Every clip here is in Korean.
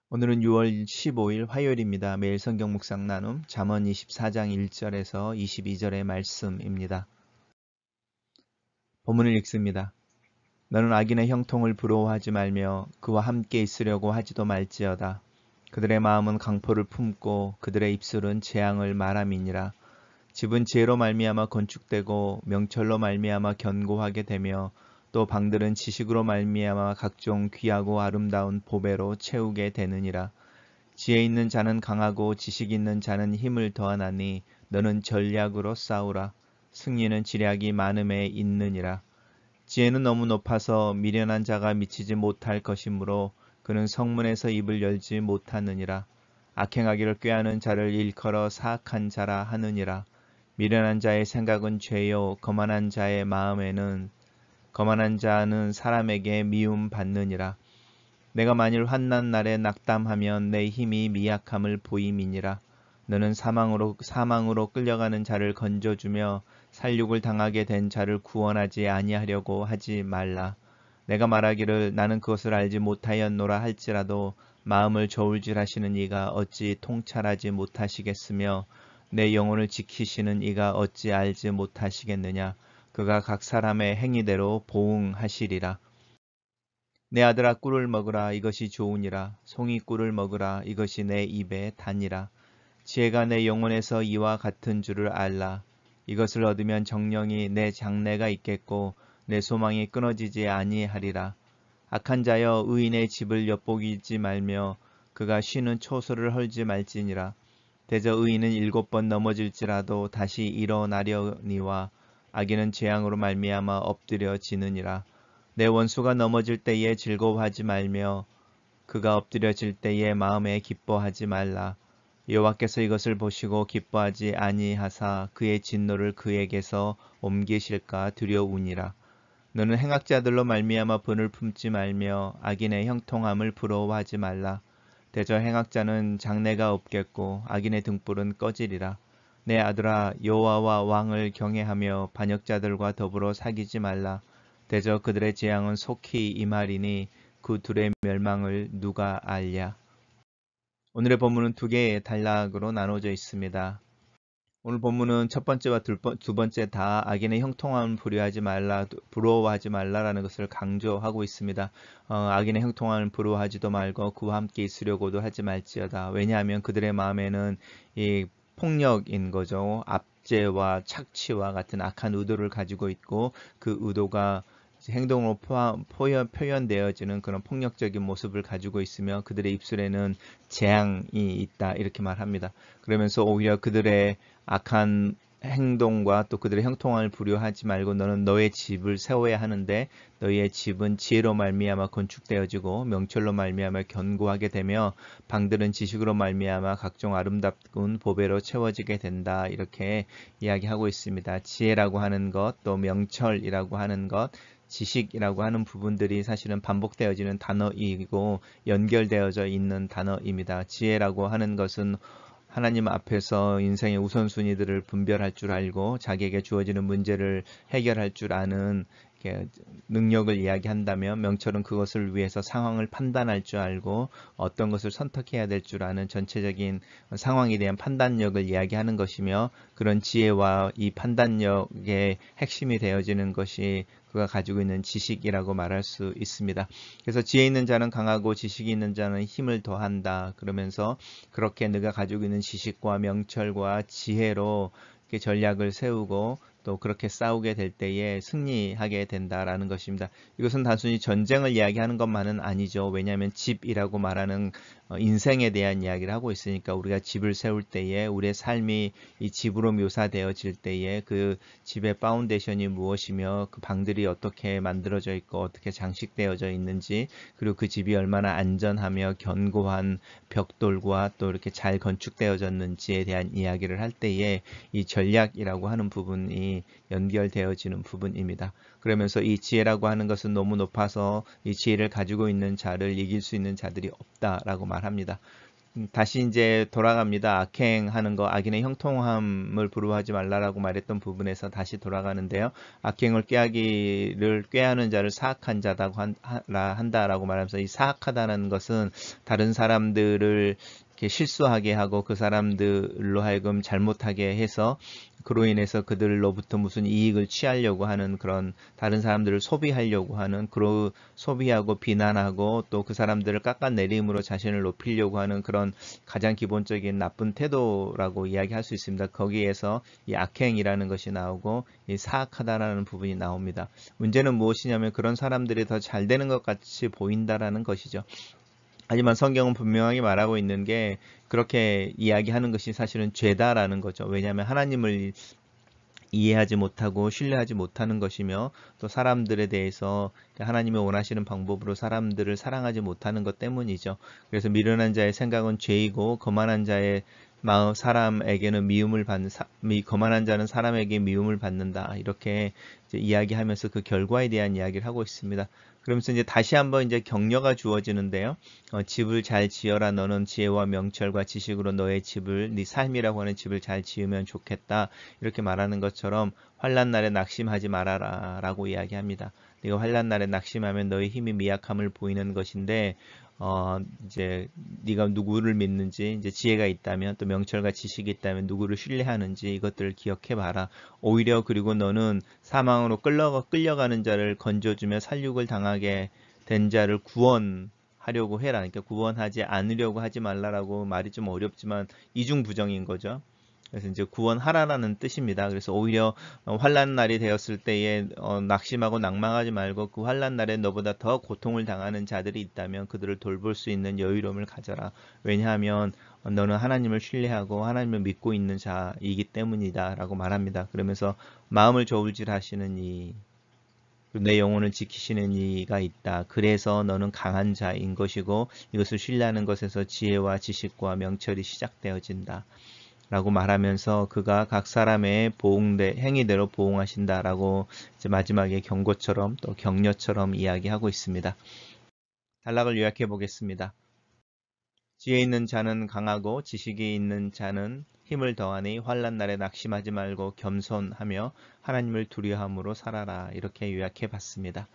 오늘은 6월 15일 화요일입니다. 매일 성경 묵상 나눔 잠언 24장 1절에서 22절의 말씀입니다. 본문을 읽습니다. 너는 악인의 형통을 부러워하지 말며 그와 함께 있으려고 하지도 말지어다. 그들의 마음은 강포를 품고 그들의 입술은 재앙을 말함이니라. 집은 지혜로 말미암아 건축되고 명철로 말미암아 견고하게 되며 또 방들은 지식으로 말미암아 각종 귀하고 아름다운 보배로 채우게 되느니라. 지혜 있는 자는 강하고 지식 있는 자는 힘을 더하나니 너는 전략으로 싸우라. 승리는 지략이 많음에 있느니라. 지혜는 너무 높아서 미련한 자가 미치지 못할 것이므로 그는 성문에서 입을 열지 못하느니라. 악행하기를 꾀하는 자를 일컬어 사악한 자라 하느니라. 미련한 자의 생각은 죄요 거만한 자의 마음에는 거만한 자는 사람에게 미움 받느니라. 내가 만일 환난 날에 낙담하면 내 힘이 미약함을 보임이니라. 너는 사망으로 끌려가는 자를 건져주며 살육을 당하게 된 자를 구원하지 아니하려고 하지 말라. 내가 말하기를 나는 그것을 알지 못하였노라 할지라도 마음을 저울질하시는 이가 어찌 통찰하지 못하시겠으며 내 영혼을 지키시는 이가 어찌 알지 못하시겠느냐. 그가 각 사람의 행위대로 보응하시리라. 내 아들아 꿀을 먹으라 이것이 좋으니라. 송이 꿀을 먹으라 이것이 내 입에 단이라. 지혜가 내 영혼에서 이와 같은 줄을 알라. 이것을 얻으면 정령이 내 장래가 있겠고 내 소망이 끊어지지 아니하리라. 악한 자여 의인의 집을 엿보이지 말며 그가 쉬는 초소를 헐지 말지니라. 대저 의인은 7번 넘어질지라도 다시 일어나려니와 악인은 재앙으로 말미암아 엎드려지느니라. 내 원수가 넘어질 때에 즐거워하지 말며 그가 엎드려질 때에 마음에 기뻐하지 말라. 여호와께서 이것을 보시고 기뻐하지 아니하사 그의 진노를 그에게서 옮기실까 두려우니라. 너는 행악자들로 말미암아 분을 품지 말며 악인의 형통함을 부러워하지 말라. 대저 행악자는 장래가 없겠고 악인의 등불은 꺼지리라. 내 아들아 여호와와 왕을 경외하며 반역자들과 더불어 사귀지 말라. 대저 그들의 재앙은 속히 임하리니 그 둘의 멸망을 누가 알랴. 오늘의 본문은 두 개의 단락으로 나눠져 있습니다. 오늘 본문은 첫 번째와 두 번째 다 악인의 형통함을 부러워하지 말라라는 것을 강조하고 있습니다. 악인의 형통함을 부러워하지도 말고 그와 함께 있으려고도 하지 말지어다. 왜냐하면 그들의 마음에는 이 폭력인 거죠. 압제와 착취와 같은 악한 의도를 가지고 있고 그 의도가 행동으로 표현되어지는 그런 폭력적인 모습을 가지고 있으며 그들의 입술에는 재앙이 있다 이렇게 말합니다. 그러면서 오히려 그들의 악한 행동과 또 그들의 형통함을 부려하지 말고 너는 너의 집을 세워야 하는데 너의 집은 지혜로 말미암아 건축되어지고 명철로 말미암아 견고하게 되며 방들은 지식으로 말미암아 각종 아름다운 보배로 채워지게 된다 이렇게 이야기하고 있습니다. 지혜라고 하는 것 또 명철이라고 하는 것 지식이라고 하는 부분들이 사실은 반복되어지는 단어이고 연결되어져 있는 단어입니다. 지혜라고 하는 것은 하나님 앞에서 인생의 우선순위들을 분별할 줄 알고 자기에게 주어지는 문제를 해결할 줄 아는 능력을 이야기한다면 명철은 그것을 위해서 상황을 판단할 줄 알고 어떤 것을 선택해야 될 줄 아는 전체적인 상황에 대한 판단력을 이야기하는 것이며 그런 지혜와 이 판단력의 핵심이 되어지는 것이 그가 가지고 있는 지식이라고 말할 수 있습니다. 그래서 지혜 있는 자는 강하고 지식이 있는 자는 힘을 더한다. 그러면서 그렇게 네가 가지고 있는 지식과 명철과 지혜로 이렇게 전략을 세우고 또 그렇게 싸우게 될 때에 승리하게 된다라는 것입니다. 이것은 단순히 전쟁을 이야기하는 것만은 아니죠. 왜냐하면 집이라고 말하는 인생에 대한 이야기를 하고 있으니까 우리가 집을 세울 때에 우리의 삶이 이 집으로 묘사되어질 때에 그 집의 파운데이션이 무엇이며 그 방들이 어떻게 만들어져 있고 어떻게 장식되어져 있는지 그리고 그 집이 얼마나 안전하며 견고한 벽돌과 또 이렇게 잘 건축되어졌는지에 대한 이야기를 할 때에 이 전략이라고 하는 부분이 연결되어지는 부분입니다. 그러면서 이 지혜라고 하는 것은 너무 높아서 이 지혜를 가지고 있는 자를 이길 수 있는 자들이 없다라고 말합니다. 다시 이제 돌아갑니다. 악행하는 거, 악인의 형통함을 부러워하지 말라라고 말했던 부분에서 다시 돌아가는데요. 악행을 꾀하는 자를 사악한 자다고 한다라고 말하면서, 이 사악하다는 것은 다른 사람들을 이렇게 실수하게 하고 그 사람들로 하여금 잘못하게 해서 그로 인해서 그들로부터 무슨 이익을 취하려고 하는, 그런 다른 사람들을 소비하려고 하는, 그로 소비하고 비난하고 또 그 사람들을 깎아내림으로 자신을 높이려고 하는 그런 가장 기본적인 나쁜 태도라고 이야기할 수 있습니다. 거기에서 이 악행이라는 것이 나오고 이 사악하다라는 부분이 나옵니다. 문제는 무엇이냐면, 그런 사람들이 더 잘 되는 것 같이 보인다라는 것이죠. 하지만 성경은 분명하게 말하고 있는 게, 그렇게 이야기하는 것이 사실은 죄다라는 거죠. 왜냐하면 하나님을 이해하지 못하고 신뢰하지 못하는 것이며, 또 사람들에 대해서 하나님이 원하시는 방법으로 사람들을 사랑하지 못하는 것 때문이죠. 그래서 미련한 자의 생각은 죄이고 거만한 자의 마음, 사람에게는 거만한 자는 사람에게 미움을 받는다. 이렇게 이제 이야기하면서 그 결과에 대한 이야기를 하고 있습니다. 그러면서 이제 다시 한번 이제 격려가 주어지는데요. 집을 잘 지어라. 너는 지혜와 명철과 지식으로 너의 집을, 네 삶이라고 하는 집을 잘 지으면 좋겠다. 이렇게 말하는 것처럼 환난 날에 낙심하지 말아라 라고 이야기합니다. 네가 환난 날에 낙심하면 너의 힘이 미약함을 보이는 것인데, 이제 네가 누구를 믿는지, 이제 지혜가 있다면 또 명철과 지식이 있다면 누구를 신뢰하는지 이것들을 기억해 봐라. 오히려 그리고 너는 사망으로 끌려가는 자를 건져주며 살육을 당하게 된 자를 구원하려고 해라. 그러니까 구원하지 않으려고 하지 말라라고 말이 좀 어렵지만 이중부정인 거죠. 그래서 이제 구원하라라는 뜻입니다. 그래서 오히려 환난 날이 되었을 때에 낙심하고 낭망하지 말고, 그 환난 날에 너보다 더 고통을 당하는 자들이 있다면 그들을 돌볼 수 있는 여유로움을 가져라. 왜냐하면 너는 하나님을 신뢰하고 하나님을 믿고 있는 자이기 때문이다 라고 말합니다. 그러면서 마음을 저울질하시는 내 영혼을 지키시는 이가 있다. 그래서 너는 강한 자인 것이고 이것을 신뢰하는 것에서 지혜와 지식과 명철이 시작되어진다 라고 말하면서, 그가 각 사람의 행위대로 보응하신다 라고 이제 마지막에 경고처럼 또 격려처럼 이야기하고 있습니다. 단락을 요약해 보겠습니다. 지혜 있는 자는 강하고 지식이 있는 자는 힘을 더하니 환난 날에 낙심하지 말고 겸손하며 하나님을 두려움으로 살아라. 이렇게 요약해 봤습니다.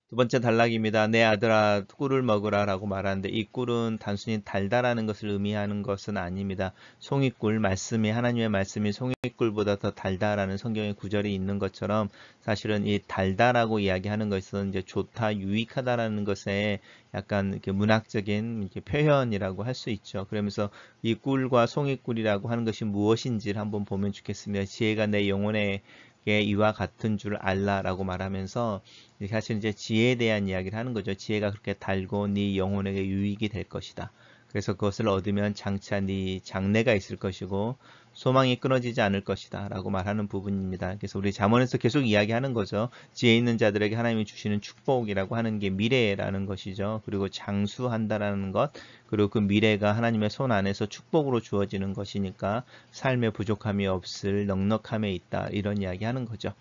두 번째 단락입니다. 내 아들아, 꿀을 먹으라 라고 말하는데, 이 꿀은 단순히 달다라는 것을 의미하는 것은 아닙니다. 송이꿀, 하나님의 말씀이 송이꿀보다 더 달다라는 성경의 구절이 있는 것처럼, 사실은 이 달다라고 이야기하는 것은 이제 좋다, 유익하다라는 것에 약간 이렇게 문학적인 이렇게 표현이라고 할 수 있죠. 그러면서 이 꿀과 송이꿀이라고 하는 것이 무엇인지를 한번 보면 좋겠습니다. 지혜가 내 영혼에 이와 같은 줄 알라라고 말하면서, 사실 이제 지혜에 대한 이야기를 하는 거죠. 지혜가 그렇게 달고 네 영혼에게 유익이 될 것이다. 그래서 그것을 얻으면 장차 네 장래가 있을 것이고 소망이 끊어지지 않을 것이다 라고 말하는 부분입니다. 그래서 우리 잠언에서 계속 이야기하는 거죠. 지혜 있는 자들에게 하나님이 주시는 축복이라고 하는 게 미래라는 것이죠. 그리고 장수한다라는 것, 그리고 그 미래가 하나님의 손 안에서 축복으로 주어지는 것이니까 삶에 부족함이 없을 넉넉함에 있다, 이런 이야기 하는 거죠.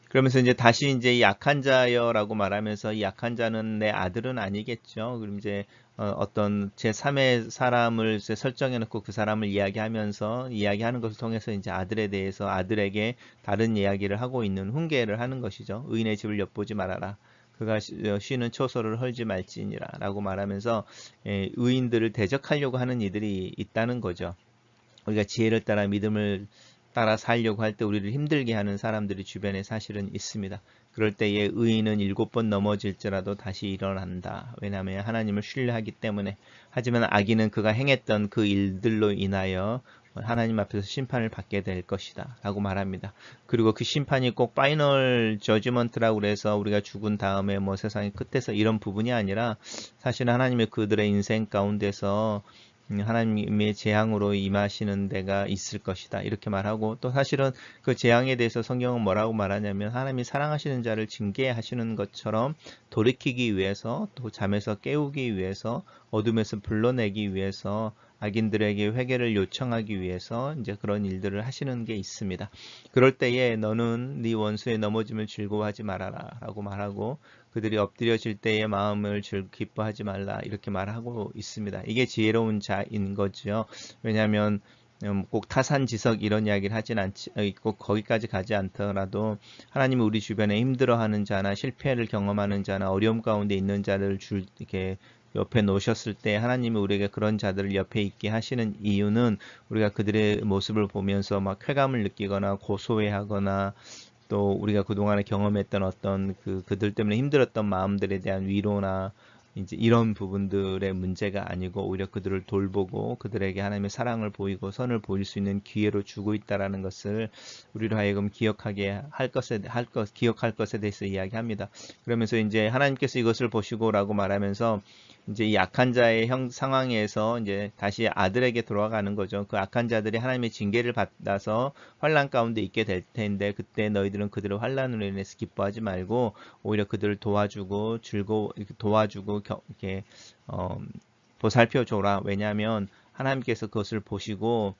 그러면서 이제 다시 이제 약한 자여라고 말하면서, 이 약한 자는 내 아들은 아니겠죠. 그럼 이제 어떤 제3의 사람을 이제 설정해 놓고 그 사람을 이야기하는 것을 통해서 이제 아들에 대해서 아들에게 다른 이야기를 하고 있는, 훈계를 하는 것이죠. 의인의 집을 엿보지 말아라. 그가 쉬는 초소를 헐지 말지니라 라고 말하면서, 의인들을 대적하려고 하는 이들이 있다는 거죠. 우리가 지혜를 따라 믿음을 따라 살려고 할 때 우리를 힘들게 하는 사람들이 주변에 사실은 있습니다. 그럴 때에 의인은 7번 넘어질지라도 다시 일어난다. 왜냐하면 하나님을 신뢰하기 때문에. 하지만 악인은 그가 행했던 그 일들로 인하여 하나님 앞에서 심판을 받게 될 것이다 라고 말합니다. 그리고 그 심판이 꼭 파이널 저지먼트라고 그래서 우리가 죽은 다음에 뭐 세상의 끝에서 이런 부분이 아니라, 사실 하나님의 그들의 인생 가운데서 하나님의 재앙으로 임하시는 데가 있을 것이다 이렇게 말하고, 또 사실은 그 재앙에 대해서 성경은 뭐라고 말하냐면, 하나님이 사랑하시는 자를 징계하시는 것처럼 돌이키기 위해서, 또 잠에서 깨우기 위해서, 어둠에서 불러내기 위해서 악인들에게 회개를 요청하기 위해서 이제 그런 일들을 하시는 게 있습니다. 그럴 때에 너는 네 원수의 넘어짐을 즐거워하지 말아라 라고 말하고, 그들이 엎드려질 때의 마음을 기뻐하지 말라 이렇게 말하고 있습니다. 이게 지혜로운 자인 거죠. 왜냐하면 꼭 타산지석 이런 이야기를 하진 않지, 꼭 거기까지 가지 않더라도 하나님은 우리 주변에 힘들어하는 자나 실패를 경험하는 자나 어려움 가운데 있는 자를 이렇게 옆에 놓으셨을 때 하나님이 우리에게 그런 자들을 옆에 있게 하시는 이유는 우리가 그들의 모습을 보면서 막 쾌감을 느끼거나 고소해하거나 또 우리가 그동안에 경험했던 어떤 그들 때문에 힘들었던 마음들에 대한 위로나 이제 이런 부분들의 문제가 아니고 오히려 그들을 돌보고 그들에게 하나님의 사랑을 보이고 선을 보일 수 있는 기회로 주고 있다라는 것을 우리로 하여금 기억하게 기억할 것에 대해서 이야기합니다. 그러면서 이제 하나님께서 이것을 보시고라고 말하면서 이제 이 악한 자의 상황에서 이제 다시 아들에게 돌아가는 거죠. 그 악한 자들이 하나님의 징계를 받아서 환난 가운데 있게 될 텐데 그때 너희들은 그들의 환난으로 인해서 기뻐하지 말고 오히려 그들을 도와주고 도와주고 이렇게 보살펴 줘라. 왜냐하면 하나님께서 그것을 보시고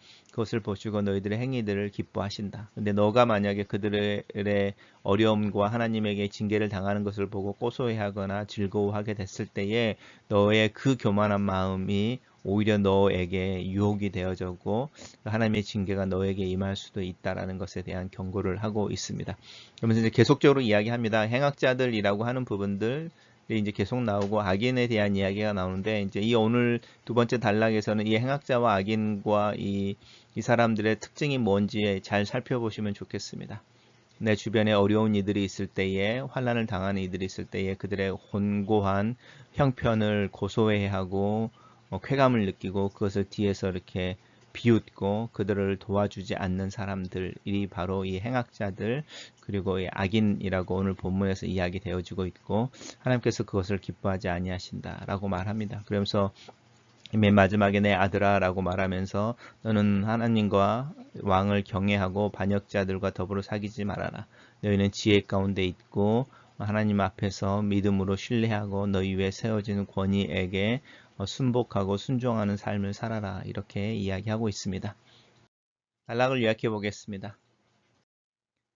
너희들의 행위들을 기뻐하신다. 근데 너가 만약에 그들의 어려움과 하나님에게 징계를 당하는 것을 보고 고소해하거나 즐거워하게 됐을 때에 너의 그 교만한 마음이 오히려 너에게 유혹이 되어졌고 하나님의 징계가 너에게 임할 수도 있다라는 것에 대한 경고를 하고 있습니다. 그러면서 이제 계속적으로 이야기합니다. 행악자들이라고 하는 부분들 이제 계속 나오고 악인에 대한 이야기가 나오는데 이제 이 오늘 두 번째 단락에서는 이 행악자와 악인과 이 사람들의 특징이 뭔지 잘 살펴보시면 좋겠습니다. 내 주변에 어려운 이들이 있을 때에 환난을 당하는 이들이 있을 때에 그들의 곤고한 형편을 고소해하고 쾌감을 느끼고 그것을 뒤에서 이렇게 비웃고 그들을 도와주지 않는 사람들이 바로 이 행악자들 그리고 이 악인이라고 오늘 본문에서 이야기되어지고 있고 하나님께서 그것을 기뻐하지 아니하신다라고 말합니다. 그러면서 맨 마지막에 내 아들아 라고 말하면서 너는 하나님과 왕을 경외하고 반역자들과 더불어 사귀지 말아라. 너희는 지혜 가운데 있고 하나님 앞에서 믿음으로 신뢰하고 너희 위에 세워지는 권위에게 순복하고 순종하는 삶을 살아라. 이렇게 이야기하고 있습니다. 단락을 요약해 보겠습니다.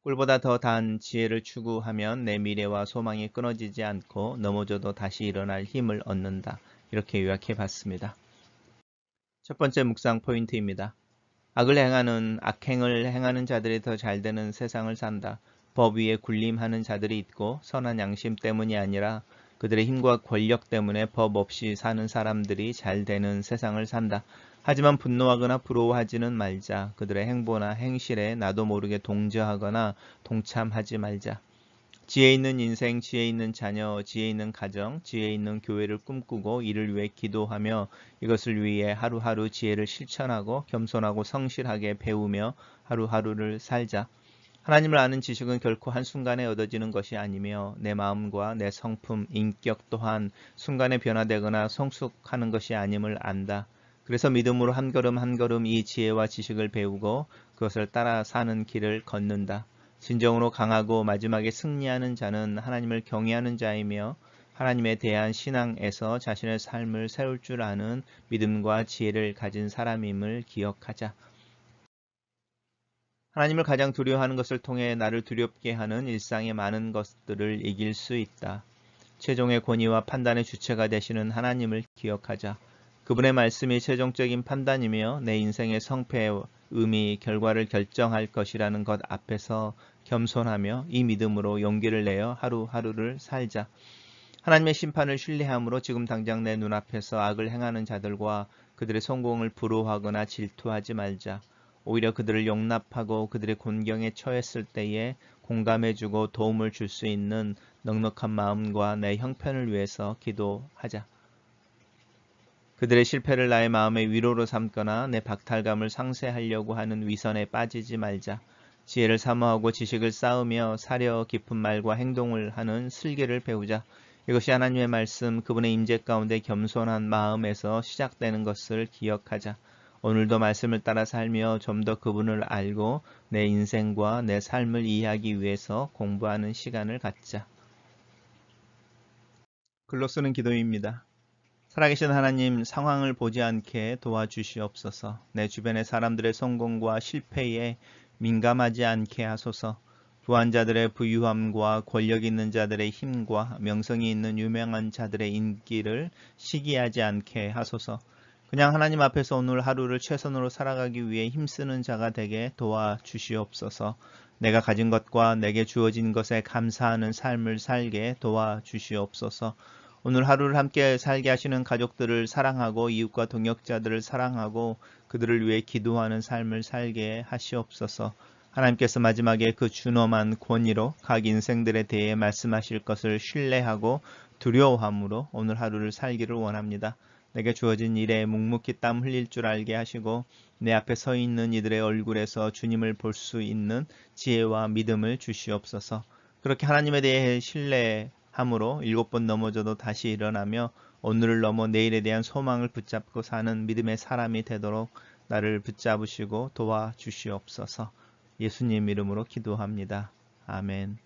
꿀보다 더 단 지혜를 추구하면 내 미래와 소망이 끊어지지 않고 넘어져도 다시 일어날 힘을 얻는다. 이렇게 요약해 봤습니다. 첫 번째 묵상 포인트입니다. 악행을 행하는 자들이 더 잘되는 세상을 산다. 법 위에 군림하는 자들이 있고 선한 양심 때문이 아니라 그들의 힘과 권력 때문에 법 없이 사는 사람들이 잘되는 세상을 산다. 하지만 분노하거나 부러워하지는 말자. 그들의 행보나 행실에 나도 모르게 동조하거나 동참하지 말자. 지혜 있는 인생, 지혜 있는 자녀, 지혜 있는 가정, 지혜 있는 교회를 꿈꾸고 이를 위해 기도하며 이것을 위해 하루하루 지혜를 실천하고 겸손하고 성실하게 배우며 하루하루를 살자. 하나님을 아는 지식은 결코 한순간에 얻어지는 것이 아니며 내 마음과 내 성품, 인격 또한 순간에 변화되거나 성숙하는 것이 아님을 안다. 그래서 믿음으로 한 걸음 한 걸음 이 지혜와 지식을 배우고 그것을 따라 사는 길을 걷는다. 진정으로 강하고 마지막에 승리하는 자는 하나님을 경외하는 자이며 하나님에 대한 신앙에서 자신의 삶을 세울 줄 아는 믿음과 지혜를 가진 사람임을 기억하자. 하나님을 가장 두려워하는 것을 통해 나를 두렵게 하는 일상의 많은 것들을 이길 수 있다. 최종의 권위와 판단의 주체가 되시는 하나님을 기억하자. 그분의 말씀이 최종적인 판단이며 내 인생의 성패, 의미, 결과를 결정할 것이라는 것 앞에서 겸손하며 이 믿음으로 용기를 내어 하루하루를 살자. 하나님의 심판을 신뢰함으로 지금 당장 내 눈앞에서 악을 행하는 자들과 그들의 성공을 부러워하거나 질투하지 말자. 오히려 그들을 용납하고 그들의 곤경에 처했을 때에 공감해주고 도움을 줄 수 있는 넉넉한 마음과 내 형편을 위해서 기도하자. 그들의 실패를 나의 마음의 위로로 삼거나 내 박탈감을 상쇄하려고 하는 위선에 빠지지 말자. 지혜를 사모하고 지식을 쌓으며 사려 깊은 말과 행동을 하는 슬기를 배우자. 이것이 하나님의 말씀, 그분의 임재 가운데 겸손한 마음에서 시작되는 것을 기억하자. 오늘도 말씀을 따라 살며 좀 더 그분을 알고 내 인생과 내 삶을 이해하기 위해서 공부하는 시간을 갖자. 글로 쓰는 기도입니다. 살아계신 하나님, 상황을 보지 않게 도와주시옵소서. 내 주변의 사람들의 성공과 실패에 민감하지 않게 하소서. 부한 자들의 부유함과 권력 있는 자들의 힘과 명성이 있는 유명한 자들의 인기를 시기하지 않게 하소서. 그냥 하나님 앞에서 오늘 하루를 최선으로 살아가기 위해 힘쓰는 자가 되게 도와주시옵소서. 내가 가진 것과 내게 주어진 것에 감사하는 삶을 살게 도와주시옵소서. 오늘 하루를 함께 살게 하시는 가족들을 사랑하고 이웃과 동역자들을 사랑하고 그들을 위해 기도하는 삶을 살게 하시옵소서. 하나님께서 마지막에 그 준엄한 권위로 각 인생들에 대해 말씀하실 것을 신뢰하고 두려워함으로 오늘 하루를 살기를 원합니다. 내게 주어진 일에 묵묵히 땀 흘릴 줄 알게 하시고 내 앞에 서 있는 이들의 얼굴에서 주님을 볼 수 있는 지혜와 믿음을 주시옵소서. 그렇게 하나님에 대해 신뢰함으로 7번 넘어져도 다시 일어나며 오늘을 넘어 내일에 대한 소망을 붙잡고 사는 믿음의 사람이 되도록 나를 붙잡으시고 도와주시옵소서. 예수님 이름으로 기도합니다. 아멘.